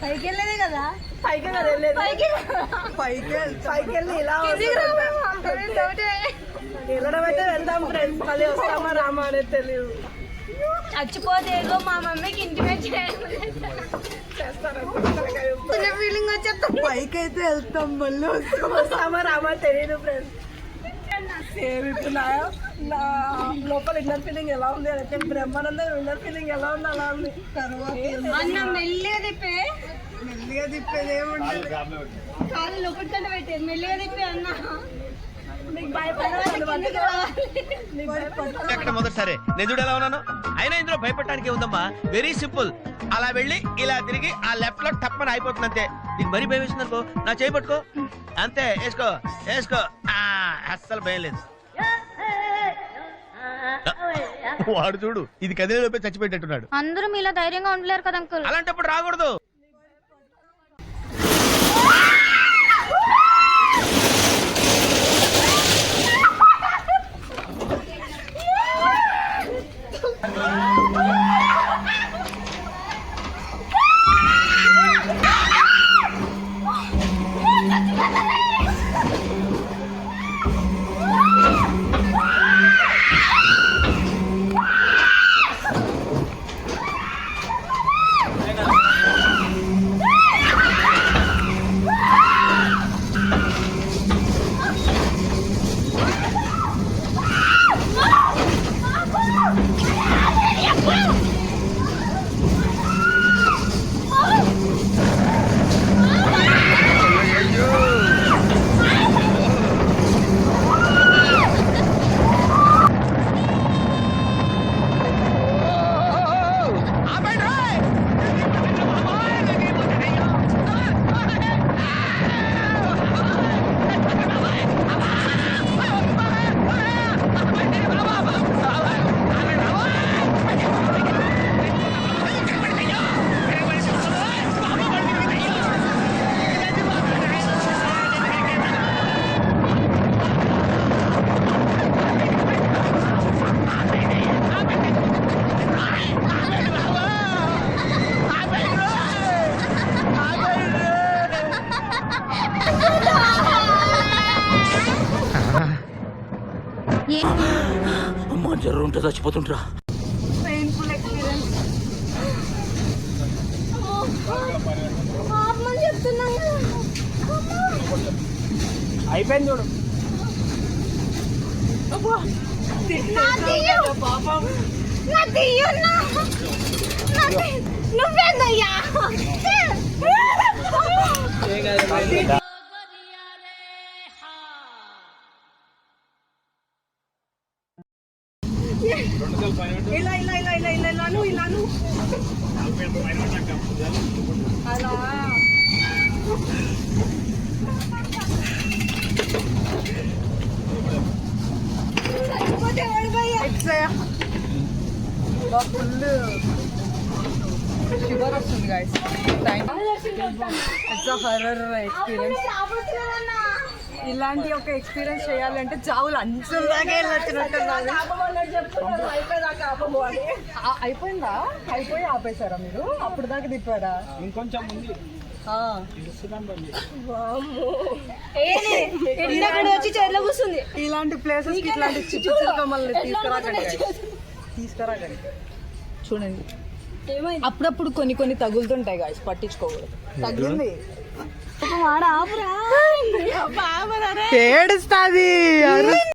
పైకి వెళ్ళేదే కదా, పైకి వెళ్ళి ఇలా వెళ్ళడం అయితే వెళ్దాం ఫ్రెండ్స్, మళ్ళీ వస్తామా రామా అనేది తెలియదు. చచ్చిపోతే ఏదో మా మమ్మీకి ఇంటిమేట్ ఫీలింగ్ వచ్చేస్తాం. పైకి అయితే వెళ్తాం, మళ్ళీ వస్తామా రామా తెలియదు ఫ్రెండ్స్. నా లోపల ఇన్నర్ ఫీలింగ్ ఎలా ఉంది అంటే బ్రహ్మానందం ఇన్నర్ ఫీలింగ్ ఎలా ఉంది అలా ఉంది. తర్వాత మెల్లిగా తిప్పేది ఏముంటుంది, కాలు లోపల కంటే పెట్టేది మెల్లిగా తిప్పే అన్న. ఎక్కడ మొదటిసారి నేను చూడు ఎలా ఉన్నాను. అయినా ఇందులో భయపడటానికి ఉందమ్మా, వెరీ సింపుల్. అలా వెళ్ళి ఇలా తిరిగి ఆ లెఫ్ట్ లో టప్పని అయిపోతుంది అంతే. నీకు మరీ భయం వేసింది అనుకో, నా చేయి పట్టుకో అంతే, వేసుకో వేసుకో, అస్సలు భయం లేదు. వాడు చూడు, ఇది కదిలేలోపే చచ్చిపెట్టేట్టున్నాడు. అందరూ మీలా ధైర్యంగా ఉండలేరు కదా అంకుల్. అలాంటప్పుడు రాకూడదు. అమ్మా జ్వరం ఉంటే చచ్చిపోతుంటరా. Painful experience. అయిపోయింది చూడు. నువ్వేందయ్యా ఇలా ఇలా ఇలా ఇలా ఇలా ఇలాను ఇలాను అలా ఫుల్ షుగర్ వస్తుంది guys. It's a horror experience. ఇలాంటి ఒక ఎక్స్పీరియన్స్ చేయాలంటే చావులు అంచులాగే అయిపోయిందా? అయిపోయి ఆపేశారా మీరు? అప్పుడు దాకా తిప్పారా? ఇంకొంచెం ఉంది. వచ్చి చైర్లో కూర్చుంది. ఇలాంటి ప్లేసెస్ ఇట్లాంటి చిచ్చు మమ్మల్ని తీసుకురాకండి. చూడండి, అప్పుడప్పుడు కొన్ని తగులుతుంటాయి గాయస్, పట్టించుకోకూడదు. తగ్గింది ఏడుస్తుంది.